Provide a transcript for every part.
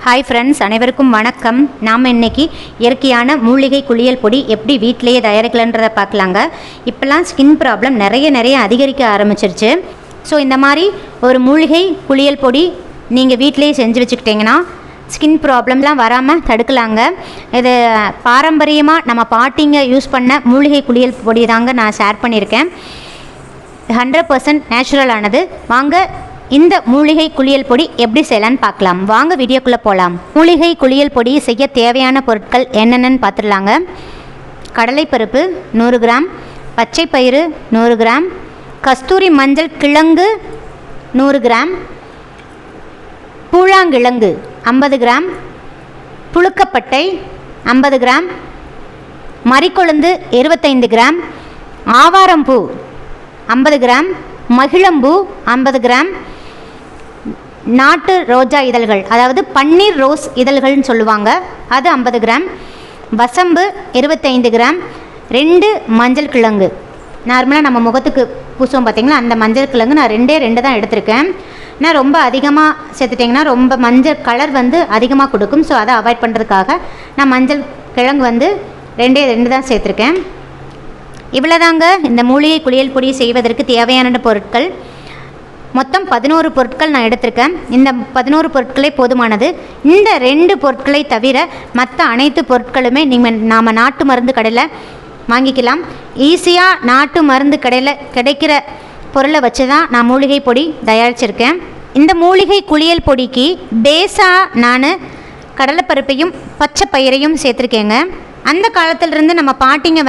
Hi friends, அனைவருக்கும் வணக்கம். நாம் இன்றைக்கி இயற்கையான மூலிகை குளியல் பொடி எப்படி வீட்டிலேயே தயாரிக்கலன்றதை பார்க்கலாங்க. இப்போல்லாம் ஸ்கின் ப்ராப்ளம் நிறைய அதிகரிக்க ஆரம்பிச்சிருச்சு. ஸோ இந்த மாதிரி ஒரு மூலிகை குளியல் பொடி நீங்கள் வீட்டிலேயே செஞ்சு வச்சுக்கிட்டிங்கன்னா ஸ்கின் ப்ராப்ளம்லாம் வராமல் தடுக்கலாங்க. இது பாரம்பரியமாக நம்ம பாட்டிங்க யூஸ் பண்ண மூலிகை குளியல் பொடி தாங்க நான் ஷேர் பண்ணியிருக்கேன். 100% நேச்சுரலானது. வாங்க இந்த மூலிகை குளியல் பொடி எப்படி செய்யலான்னு பார்க்கலாம். வாங்க வீடியோக்குள்ளே போகலாம். மூலிகை குளியல் பொடி செய்ய தேவையான பொருட்கள் என்னென்னு பார்த்துடலாங்க. கடலைப்பருப்பு 100 கிராம், பச்சை பயிறு 100 கிராம், கஸ்தூரி மஞ்சள் கிழங்கு 100 கிராம், பூழாங்கிழங்கு 50 கிராம், புழுக்கப்பட்டை 50 கிராம், மறிக்கொழுந்து 25 கிராம், ஆவாரம்பூ 50 கிராம், மகிழம்பூ 50 கிராம், நாட்டு ரோஜா இதழ்கள் அதாவது பன்னீர் ரோஸ் இதழ்கள்னு சொல்லுவாங்க, அது 50 கிராம், வசம்பு 25 கிராம், 2 மஞ்சள் கிழங்கு. நார்மலாக நம்ம முகத்துக்கு பூசுவோம் பார்த்திங்களா, அந்த மஞ்சள் கிழங்கு நான் 2 தான் எடுத்திருக்கேன். நான் ரொம்ப அதிகமாக சேர்த்துட்டிங்கன்னா ரொம்ப மஞ்சள் கலர் அதிகமாக கொடுக்கும். ஸோ அதை அவாய்ட் பண்ணுறதுக்காக நான் மஞ்சள் கிழங்கு 2 தான் சேர்த்துருக்கேன். இவ்வளோதாங்க இந்த மூலிகை குளியல் பொடி செய்வதற்கு தேவையான பொருட்கள். மொத்தம் 11 பொருட்கள் நான் எடுத்திருக்கேன். இந்த 11 பொருட்களே போதுமானது. இந்த 2 பொருட்களை தவிர மற்ற அனைத்து பொருட்களுமே நாம் நாட்டு மருந்து கடையில் வாங்கிக்கலாம். ஈஸியாக நாட்டு மருந்து கடையில் கிடைக்கிற பொருளை வச்சு தான் நான் மூலிகை பொடி தயாரிச்சிருக்கேன். இந்த மூலிகை குளியல் பொடிக்கு பேஸாக நான் கடலைப்பருப்பையும் பச்சை பயிரையும் சேர்த்துருக்கேங்க. அந்த காலத்திலிருந்து நம்ம பாட்டிங்க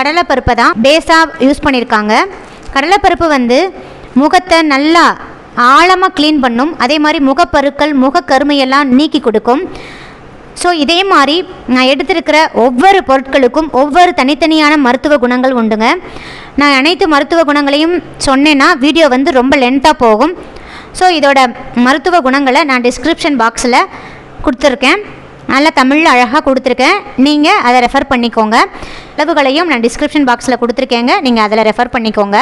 கடலைப்பருப்பை தான் பேஸாக யூஸ் பண்ணியிருக்காங்க. கடலைப்பருப்பு முகத்தை நல்லா ஆழமாக க்ளீன் பண்ணும். அதே மாதிரி முகப்பருக்கள் முகக்கருமையெல்லாம் நீக்கி கொடுக்கும். ஸோ இதே மாதிரி நான் எடுத்திருக்கிற ஒவ்வொரு பொருட்களுக்கும் ஒவ்வொரு தனித்தனியான மருத்துவ குணங்கள் உண்டுங்க. நான் அனைத்து மருத்துவ குணங்களையும் சொன்னேன்னா வீடியோ ரொம்ப லென்த்தாக போகும். ஸோ இதோட மருத்துவ குணங்களை நான் டிஸ்கிரிப்ஷன் பாக்ஸில் கொடுத்துருக்கேன். நல்லா தமிழில் அழகாக கொடுத்துருக்கேன். நீங்கள் அதை ரெஃபர் பண்ணிக்கோங்க. அளவுகளையும் நான் டிஸ்கிரிப்ஷன் பாக்ஸில் கொடுத்துருக்கேங்க. நீங்கள் அதில் ரெஃபர் பண்ணிக்கோங்க.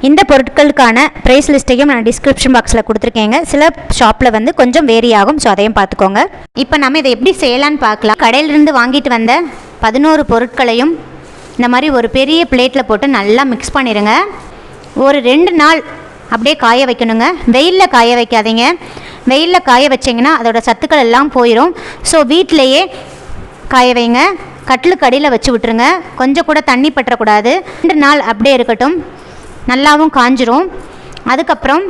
இந்த பொருட்களுக்கான ப்ரைஸ் லிஸ்ட்டையும் நான் டிஸ்கிரிப்ஷன் பாக்ஸில் கொடுத்துருக்கேங்க. சில ஷாப்பில் கொஞ்சம் வேரி ஆகும். ஸோ அதையும் பார்த்துக்கோங்க. இப்போ நம்ம இதை எப்படி செய்யலான்னு பார்க்கலாம். கடையிலிருந்து வாங்கிட்டு வந்த 11 பொருட்களையும் இந்த மாதிரி ஒரு பெரிய பிளேட்டில் போட்டு நல்லா மிக்ஸ் பண்ணிடுங்க. ஒரு 2 நாள் அப்படியே காய வைக்கணுங்க. வெயிலில் காய வைக்காதீங்க. வெயிலில் காய வச்சிங்கன்னா அதோடய சத்துக்கள் எல்லாம் போயிடும். ஸோ வீட்டிலையே காய வைங்க. கட்டிலுக்கு அடியில் வச்சு விட்டுருங்க. கொஞ்சம் கூட தண்ணி பற்றக்கூடாது. 2 நாள் அப்படியே இருக்கட்டும். நல்லாவும் காஞ்சிரும். அதுக்கப்புறம்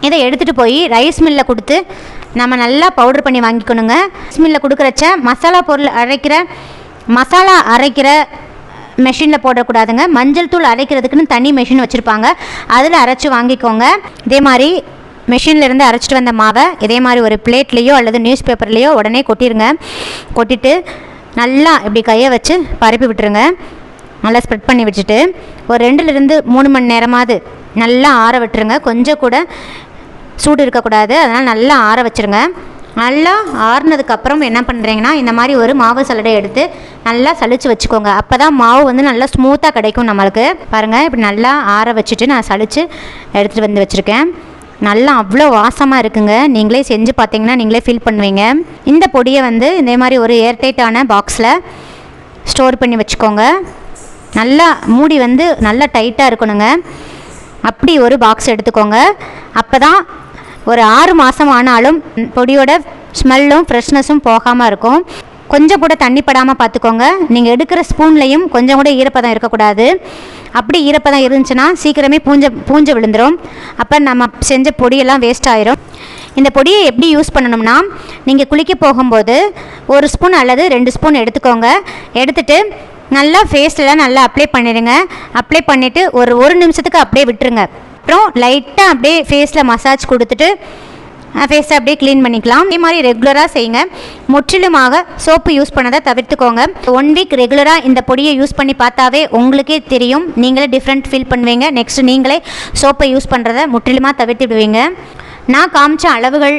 இதை எடுத்துகிட்டு போய் ரைஸ் மில்லில் கொடுத்து நம்ம நல்லா பவுட்ரு பண்ணி வாங்கிக்கணுங்க. ரைஸ் மில்லில் கொடுக்குறச்ச மசாலா அரைக்கிற மெஷினில் போடக்கூடாதுங்க. மஞ்சள் தூள் அரைக்கிறதுக்குன்னு தனி மெஷின் வச்சுருப்பாங்க. அதில் அரைச்சி வாங்கிக்கோங்க. இதே மாதிரி மெஷின்லேருந்து அரைச்சிட்டு வந்த மாவை இதே மாதிரி ஒரு பிளேட்லேயோ அல்லது நியூஸ் பேப்பர்லேயோ உடனே கொட்டிடுங்க. கொட்டிட்டு நல்லா இப்படி கையை வச்சு பரப்பி விட்டுருங்க. நல்லா ஸ்ப்ரெட் பண்ணி வச்சுட்டு ஒரு 2-3 மணி நேரமாவது நல்லா ஆற விட்டுருங்க. கொஞ்சம் கூட சூடு இருக்கக்கூடாது. அதனால் நல்லா ஆற வச்சுருங்க. நல்லா ஆறுனதுக்கப்புறம் என்ன பண்ணுறீங்கன்னா இந்த மாதிரி ஒரு மாவு சல்லடை எடுத்து நல்லா சலிச்சு வச்சுக்கோங்க. அப்போ தான் மாவு நல்லா ஸ்மூத்தாக கிடைக்கும் நம்மளுக்கு. பாருங்கள், இப்படி நல்லா ஆற வச்சுட்டு நான் சலிச்சு எடுத்துகிட்டு வச்சுருக்கேன். நல்லா அவ்வளோ வாசமாக இருக்குங்க. நீங்களே செஞ்சு பார்த்தீங்கன்னா நீங்களே ஃபீல் பண்ணுவீங்க. இந்த பொடியை இதே மாதிரி ஒரு ஏர்டைட்டான பாக்ஸில் ஸ்டோர் பண்ணி வச்சுக்கோங்க. நல்லா மூடி நல்லா டைட்டாக இருக்கணுங்க. அப்படி ஒரு பாக்ஸ் எடுத்துக்கோங்க. அப்போ தான் ஒரு 6 மாதம் ஆனாலும் பொடியோட ஸ்மெல்லும் ஃப்ரெஷ்னஸும் போகாமல் இருக்கும். கொஞ்சம் கூட தண்ணி படாமல் பார்த்துக்கோங்க. நீங்கள் எடுக்கிற ஸ்பூன்லேயும் கொஞ்சம் கூட ஈரப்பதம் இருக்கக்கூடாது. அப்படி ஈரப்பதம் இருந்துச்சுன்னா சீக்கிரமே பூஞ்சை விழுந்துடும். அப்போ நம்ம செஞ்ச பொடியெல்லாம் வேஸ்ட் ஆயிரும். இந்த பொடியை எப்படி யூஸ் பண்ணணும்னா, நீங்கள் குளிக்க போகும்போது 1 ஸ்பூன் அல்லது 2 ஸ்பூன் எடுத்துக்கோங்க. எடுத்துகிட்டு நல்லா ஃபேஸ்லாம் நல்லா அப்ளை பண்ணிடுங்க. அப்ளை பண்ணிவிட்டு ஒரு நிமிஷத்துக்கு அப்படியே விட்டுருங்க. அப்புறம் லைட்டாக அப்படியே ஃபேஸில் மசாஜ் கொடுத்துட்டு ஃபேஸை அப்படியே க்ளீன் பண்ணிக்கலாம். இதே மாதிரி ரெகுலராக செய்யுங்க. முற்றிலுமாக சோப்பு யூஸ் பண்ணதை தவிர்த்துக்கோங்க. 1 வீக் ரெகுலராக இந்த பொடியை யூஸ் பண்ணி பார்த்தாவே உங்களுக்கே தெரியும். நீங்களே டிஃப்ரெண்ட் ஃபீல் பண்ணுவீங்க. நெக்ஸ்ட்டு நீங்களே சோப்பை யூஸ் பண்ணுறதை முற்றிலுமாக தவிர்த்துடுவீங்க. நான் காமிச்ச அளவுகள்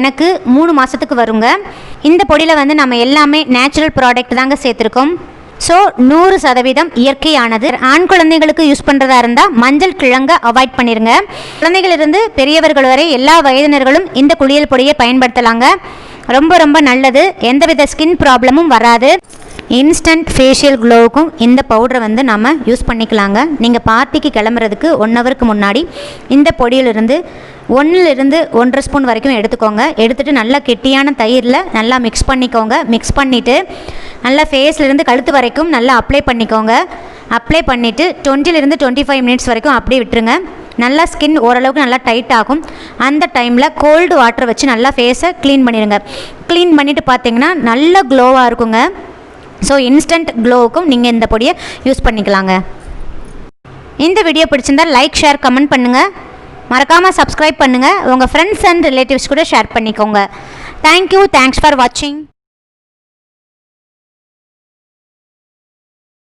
எனக்கு 3 மாதத்துக்கு வருங்க. இந்த பொடியில் நம்ம எல்லாமே நேச்சுரல் ப்ராடக்ட் தாங்க சேர்த்துருக்கோம். ஸோ 100% இயற்கையானது. ஆண் குழந்தைகளுக்கு யூஸ் பண்ணுறதா இருந்தால் மஞ்சள் கிழங்கை அவாய்ட் பண்ணிடுங்க. குழந்தைகளிலிருந்து பெரியவர்கள் வரை எல்லா வயதினர்களும் இந்த குளியல் பொடியை பயன்படுத்தலாங்க. ரொம்ப ரொம்ப நல்லது. எந்தவித ஸ்கின் ப்ராப்ளமும் வராது. இன்ஸ்டன்ட் ஃபேஷியல் க்ளோவுக்கும் இந்த பவுடரை வந்து நம்ம யூஸ் பண்ணிக்கலாங்க. நீங்கள் பார்ட்டிக்கு கிளம்புறதுக்கு 1 ஹவருக்கு முன்னாடி இந்த பொடியிலிருந்து 1 ஸ்பூன் வரைக்கும் எடுத்துக்கோங்க. எடுத்துகிட்டு நல்லா கெட்டியான தயிரில் நல்லா மிக்ஸ் பண்ணிக்கோங்க. மிக்ஸ் பண்ணிவிட்டு நல்லா ஃபேஸ்லேருந்து கழுத்து வரைக்கும் நல்லா அப்ளை பண்ணிக்கோங்க. அப்ளை பண்ணிவிட்டு 20-25 மினிட்ஸ் வரைக்கும் அப்படியே விட்டுருங்க. நல்லா ஸ்கின் ஓரளவுக்கு நல்லா டைட் ஆகும். அந்த டைமில் கோல்டு வாட்டர் வச்சு நல்லா ஃபேஸை க்ளீன் பண்ணிடுங்க. க்ளீன் பண்ணிவிட்டு பார்த்தீங்கன்னா நல்ல க்ளோவாக இருக்குங்க. ஸோ இன்ஸ்டன்ட் க்ளோவுக்கும் நீங்கள் இந்த பொடியை யூஸ் பண்ணிக்கலாங்க. இந்த வீடியோ பிடிச்சிருந்தால் லைக், ஷேர், கமெண்ட் பண்ணுங்கள். மறக்காமல் சப்ஸ்கிரைப் பண்ணுங்கள். உங்கள் ஃப்ரெண்ட்ஸ் அண்ட் ரிலேட்டிவ்ஸ் கூட ஷேர் பண்ணிக்கோங்க. தேங்க்யூ. தேங்க்ஸ் ஃபார் வாட்சிங்.